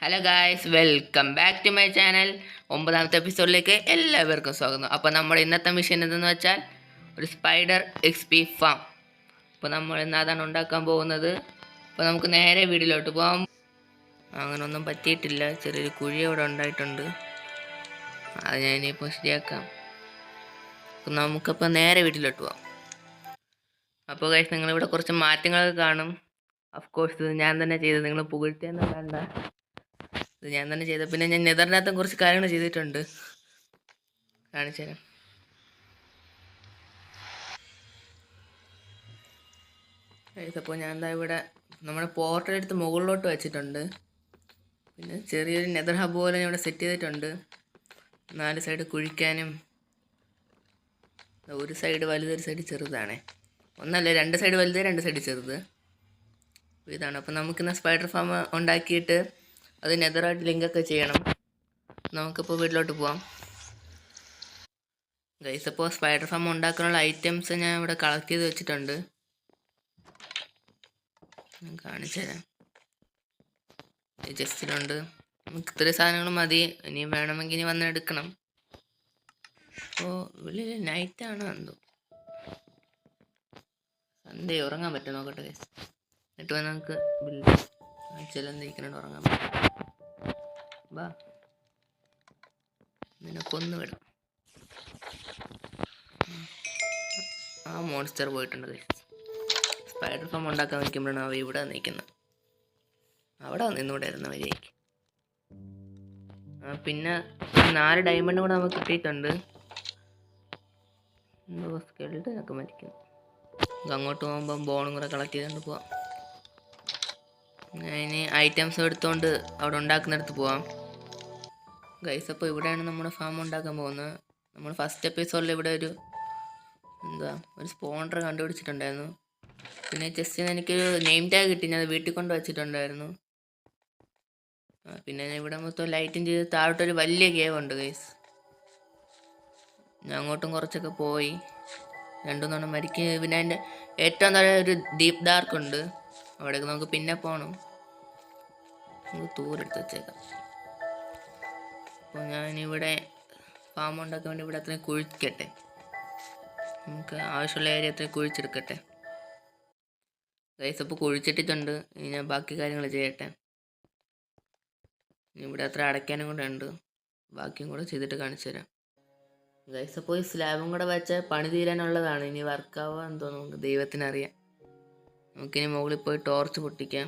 Hello guys, welcome back to my channel. 9ാമത്തെ എപ്പിസോഡിലേക്ക് എല്ലാവർക്കും സ്വാഗതം. അപ്പോൾ നമ്മുടെ ഇന്നത്തെ മിഷൻ എന്തെന്ന് വെച്ചാൽ ഒരു സ്പൈഡർ XP ഫാം. അപ്പോൾ നമ്മൾ ഇന്ന് അതാണ് ഉണ്ടാക്കാൻ പോകുന്നത്. അപ്പോൾ നമുക്ക് നേരെ വീട്ടിലോട്ട് പോകാം. അങ്ങനൊന്നും പറ്റിയിട്ടില്ല, ചെറിയൊരു കുഴി അവിടെ ഉണ്ടായിട്ടുണ്ട്. അത് ഞാനിപ്പോൾ ശരിയാക്കാം. അപ്പോൾ നമുക്കപ്പോൾ നേരെ വീട്ടിലോട്ട് പോകാം. അപ്പോൾ ഗായ്സ്, നിങ്ങളിവിടെ കുറച്ച് മാറ്റങ്ങളൊക്കെ കാണും. ഓഫ്കോഴ്സ് ഇത് ഞാൻ തന്നെ ചെയ്തത്, നിങ്ങൾ പുകഴ്ത്തിയെന്ന് വേണ്ട. ഇത് ഞാൻ തന്നെ ചെയ്ത. പിന്നെ ഞാൻ നെതറിനകത്തും കുറച്ച് കാര്യങ്ങൾ ചെയ്തിട്ടുണ്ട്, കാണിച്ചു തരാം. അപ്പോൾ ഞാൻ എന്താ ഇവിടെ നമ്മുടെ പോർട്ടൽ എടുത്ത് മുകളിലോട്ട് വെച്ചിട്ടുണ്ട്. പിന്നെ ചെറിയൊരു നെതർ ഹബ് പോലെ ഞാൻ ഇവിടെ സെറ്റ് ചെയ്തിട്ടുണ്ട്. 4 സൈഡ് കുഴിക്കാനും. ഒരു സൈഡ് വലുത്, ഒരു സൈഡ് ചെറുതാണേ. ഒന്നല്ല, 2 സൈഡ് വലുത്, 2 സൈഡ് ചെറുത്. ഇതാണ്. അപ്പോൾ നമുക്കിന്ന് സ്പൈഡർ ഫാം ഉണ്ടാക്കിയിട്ട് അത് നെതറായിട്ട് ലിങ്കൊക്കെ ചെയ്യണം. നമുക്കിപ്പോൾ വീട്ടിലോട്ട് പോവാം. ഗൈസ്, അപ്പോൾ സ്പൈഡർ ഫാം ഉണ്ടാക്കാനുള്ള ഐറ്റംസ് ഞാൻ ഇവിടെ കളക്ട് ചെയ്ത് വെച്ചിട്ടുണ്ട്, കാണിച്ചു തരാം. ജസ്റ്റിലുണ്ട്. നമുക്ക് ഇത്രയും സാധനങ്ങൾ മതി. ഇനി വേണമെങ്കിൽ ഇനി വന്ന് എടുക്കണം. അപ്പോൾ വെളിയിൽ നൈറ്റാണോ എന്തോ, സൺഡേ ഉറങ്ങാൻ പറ്റും, നോക്കട്ടെ ഗൈസ്. എന്നിട്ട് വന്ന് നമുക്ക് ചിലന്തിരിക്കുന്നുണ്ട്, ഉറങ്ങാൻ പറ്റും. വാ, നിനക്കൊന്നു വിടാം. ആ മോൺസ്റ്റർ പോയിട്ടുണ്ട് ഗൈസ്. സ്പൈഡർ ഫാം ഉണ്ടാക്കാൻ നിൽക്കുമ്പോഴാണ് അവ ഇവിടെ നിൽക്കുന്നത്. അവിടെ നിന്നൂടായിരുന്നു വരികയ്ക്ക്. പിന്നെ 4 ഡയമണ്ട് കൂടെ നമുക്ക് കിട്ടിയിട്ടുണ്ട്. എന്തോ സ്കെൽട്ടനൊക്കെ മരിക്കുന്നു. അങ്ങോട്ട് പോകുമ്പം ബോണും കൂടെ കളക്ട് ചെയ്തുകൊണ്ട് പോവാം. ഇനി ഐറ്റംസ് എടുത്തുകൊണ്ട് അവിടെ ഉണ്ടാക്കുന്നിടത്ത് പോവാം. ഗൈസ്, അപ്പോൾ ഇവിടെയാണ് നമ്മുടെ ഫാം ഉണ്ടാക്കാൻ പോകുന്നത്. നമ്മൾ ഫസ്റ്റ് എപ്പിസോഡിൽ ഇവിടെ ഒരു സ്പോണ്ടർ കണ്ടുപിടിച്ചിട്ടുണ്ടായിരുന്നു. പിന്നെ ജസ്റ്റ് എനിക്കൊരു നെയിം ടാഗ് കിട്ടി, ഞാൻ വീട്ടിൽ കൊണ്ട് വെച്ചിട്ടുണ്ടായിരുന്നു. പിന്നെ ഇവിടെ മൊത്തം ലൈറ്റും ചെയ്ത് താഴോട്ടൊരു വലിയ കേവ് ഉണ്ട് ഗൈസ്. ഞാൻ അങ്ങോട്ടും കുറച്ചൊക്കെ പോയി, 2-3 മരിക്ക്. പിന്നെ അതിൻ്റെ ഏറ്റവും താഴെ ഒരു ഡീപ്പ് ഡാർക്ക് ഉണ്ട്, അവിടേക്ക് നമുക്ക് പിന്നെ പോകണം. നമുക്ക് തൂരെടുത്ത് വെച്ചേക്കാം. അപ്പോൾ ഞാനിവിടെ ഫാം ഉണ്ടാക്കാൻ വേണ്ടി ഇവിടെ അത്രയും കുഴിക്കട്ടെ. നമുക്ക് ആവശ്യമുള്ള ഏരിയ അത്രയും കുഴിച്ചെടുക്കട്ടെ ഗൈസ്. അപ്പോൾ കുഴിച്ചിട്ടിട്ടുണ്ട്. ഇനി ഞാൻ ബാക്കി കാര്യങ്ങൾ ചെയ്യട്ടെ. ഇവിടെ അത്ര അടയ്ക്കാനും കൂടെ ഉണ്ട്, ബാക്കിയും കൂടെ ചെയ്തിട്ട് കാണിച്ചു തരാം ഗൈസ്. അപ്പോൾ ഈ സ്ലാബും കൂടെ വെച്ച് പണി തീരാനുള്ളതാണ്. ഇനി വർക്കാവുക എന്തോ നമുക്ക് ദൈവത്തിനറിയാം. നമുക്കിനി മുകളിൽ പോയി ടോർച്ച് പൊട്ടിക്കാം.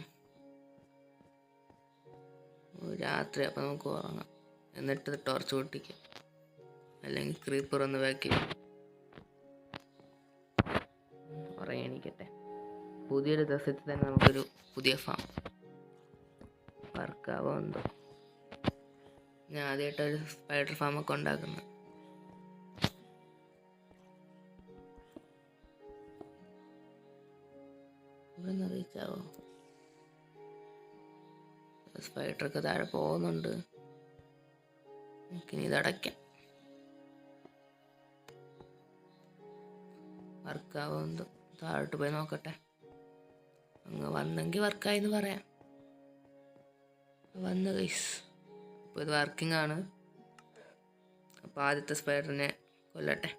രാത്രി അപ്പോൾ നമുക്ക് ഉറങ്ങാം, എന്നിട്ട് ടോർച്ച് പൊട്ടിക്കാം. അല്ലെങ്കിൽ ക്രീപ്പർ ഒന്ന് ബാക്കി ഉറങ്ങി എണീക്കട്ടെ. പുതിയൊരു ദിവസത്തിൽ തന്നെ നമുക്കൊരു പുതിയ ഫാം വർക്കാവോ എന്തോ. ഞാൻ ആദ്യമായിട്ടൊരു സ്പൈഡർ ഫാമൊക്കെ ഉണ്ടാക്കുന്നത്. ഇവിടെ നിന്ന് റീച്ചാവോ? സ്പൈഡറൊക്കെ താഴെ പോകുന്നുണ്ട്. നമുക്കിനി ഇതടയ്ക്കാം. വർക്കാവോ എന്തോ, താഴോട്ട് പോയി നോക്കട്ടെ. അങ്ങ് വന്നെങ്കിൽ വർക്കായെന്ന് പറയാം. വന്ന് ഗൈസ്. അപ്പോൾ ഇത് വർക്കിംഗ് ആണ്. അപ്പോൾ ആദ്യത്തെ സ്പൈഡറിനെ കൊല്ലട്ടെ.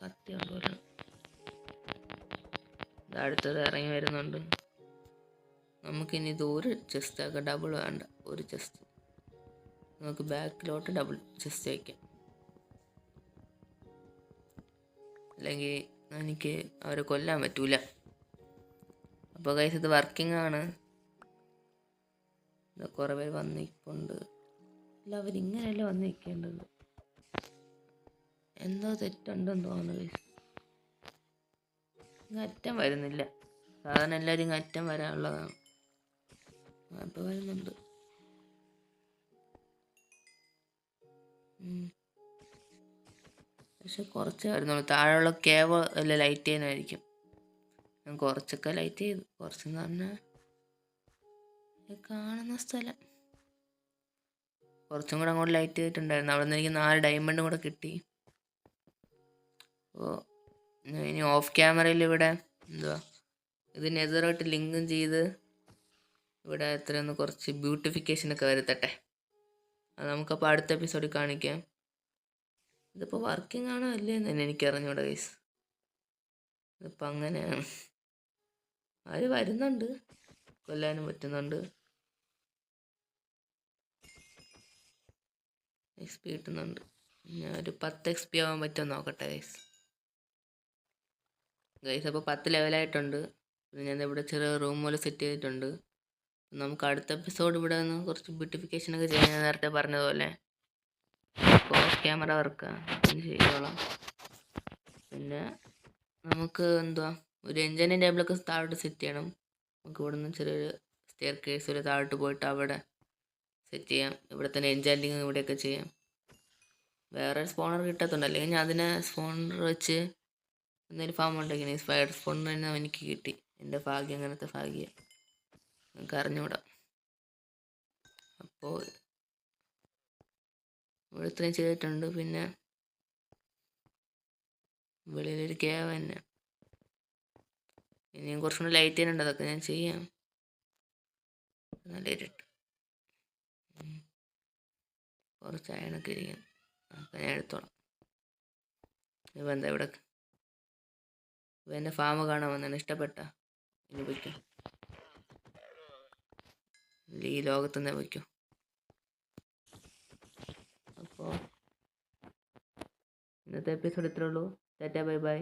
കത്തി കൊണ്ടുവരണം. ഇത് അടുത്തത് ഇറങ്ങി വരുന്നുണ്ട്. നമുക്കിനി ഇത് ഒരു ചെസ്റ്റ് ആക്കാം, ഡബിൾ വേണ്ട, ഒരു ചെസ്റ്റ്. നമുക്ക് ബാക്കിലോട്ട് ഡബിൾ ചെസ്റ്റ് വയ്ക്കാം, അല്ലെങ്കിൽ എനിക്ക് അവരെ കൊല്ലാൻ പറ്റൂല. അപ്പോൾ ഗൈസ്, ഇത് വർക്കിംഗ് ആണ്. കുറേ പേര് വന്നിട്ടുണ്ട്. അല്ല, അവരിങ്ങനെയല്ല വന്നിരിക്കേണ്ടത്, എന്തോ തെറ്റുണ്ടെന്ന് തോന്നുന്നു ഗൈസ്. അറ്റം വരുന്നില്ല. സാധാരണ എല്ലാവരും അറ്റം വരാനുള്ളതാണ്. അപ്പോൾ വരുന്നുണ്ട്. പക്ഷെ കുറച്ചേ വരുന്നുള്ളൂ. താഴെയുള്ള കേവ് അല്ല ലൈറ്റ് ചെയ്യാനായിരിക്കും. ഞാൻ കുറച്ചൊക്കെ ലൈറ്റ് ചെയ്തു. കുറച്ചെന്ന് പറഞ്ഞാൽ കാണുന്ന സ്ഥലം കുറച്ചും കൂടെ അങ്ങോട്ട് ലൈറ്റ് ചെയ്തിട്ടുണ്ടായിരുന്നു. അവിടെ നിന്ന് എനിക്ക് 4 ഡയമണ്ടും കൂടെ കിട്ടി. അപ്പോൾ ഇനി ഓഫ് ക്യാമറയിൽ ഇവിടെ ഇത് നെതറായിട്ട് ലിങ്കും ചെയ്ത് ഇവിടെ എത്രയൊന്ന് കുറച്ച് ബ്യൂട്ടിഫിക്കേഷനൊക്കെ വരുത്തട്ടെ. അത് നമുക്കപ്പോൾ അടുത്ത എപ്പിസോഡിൽ കാണിക്കാം. ഇതിപ്പോൾ വർക്കിംഗ് ആണോ അല്ലേ എന്ന് തന്നെ എനിക്ക് അറിഞ്ഞൂടാ ഗൈസ്. ഇതിപ്പോൾ അങ്ങനെയാണ്. അവർ വരുന്നുണ്ട്, കൊല്ലാനും പറ്റുന്നുണ്ട്, XP കിട്ടുന്നുണ്ട്. ഞാൻ ഒരു 10 XP ആവാൻ പറ്റുമോ നോക്കട്ടെ ഗൈസ്. അപ്പോൾ 10 ലെവലായിട്ടുണ്ട്. പിന്നെ ഞാൻ ഇവിടെ ചെറിയ റൂം പോലെ സെറ്റ് ചെയ്തിട്ടുണ്ട്. നമുക്ക് അടുത്ത എപ്പിസോഡ് ഇവിടെ നിന്ന് കുറച്ച് ബ്യൂട്ടിഫിക്കേഷനൊക്കെ ചെയ്യാൻ ഞാൻ നേരത്തെ പറഞ്ഞതുപോലെ ക്യാമറ വർക്കാണ് ചെയ്തോളാം. പിന്നെ നമുക്ക് എന്തുവാ ഒരു എൻജിനും ടേബിളൊക്കെ താഴോട്ട് സെറ്റ് ചെയ്യണം. നമുക്ക് ഇവിടെ നിന്ന് ചെറിയൊരു സ്റ്റെയർ കേസ് ഒരു താഴോട്ട് പോയിട്ട് അവിടെ സെറ്റ് ചെയ്യാം. ഇവിടെ തന്നെ എൻജാൻറ്റിങ് ഇവിടെയൊക്കെ ചെയ്യാം. വേറെ സ്പോണർ കിട്ടത്തുണ്ട്, അല്ലെങ്കിൽ ഞാൻ അതിനെ സ്പോണർ വെച്ച് എന്തെങ്കിലും ഫാം ഉണ്ടെങ്കിൽ സ്പൈഡർ സ്പോണർ തന്നെ എനിക്ക് കിട്ടി. എൻ്റെ ഭാഗ്യം, അങ്ങനത്തെ ഭാഗ്യം നമുക്ക് അറിഞ്ഞുകൂടാ. അപ്പോൾ ഇവിടെ ഇത്രയും ചെയ്തിട്ടുണ്ട്. പിന്നെ വെളിയിലൊരു കേവ് തന്നെ. ഇനിയും കുറച്ചുകൂടി ലൈറ്റ് ചെയ്യാനുണ്ട്, അതൊക്കെ ഞാൻ ചെയ്യാം. നല്ല ഇരുട്ട്, കുറച്ച് അയണൊക്കെ ഇരിക്കും, അപ്പം ഞാൻ എടുത്തോളാം. ഇപ്പം എന്താ ഇവിടെ ഇപ്പം എൻ്റെ ഫാം കാണാൻ വന്നാണ്, ഇഷ്ടപ്പെട്ട ഇനി വയ്ക്കും, ഈ ലോകത്തുനിന്നേ വയ്ക്കും. അപ്പോൾ ഇന്നത്തെ എപ്പിസോഡ് ഇത്രേ ഉള്ളൂ. Tata, bye bye.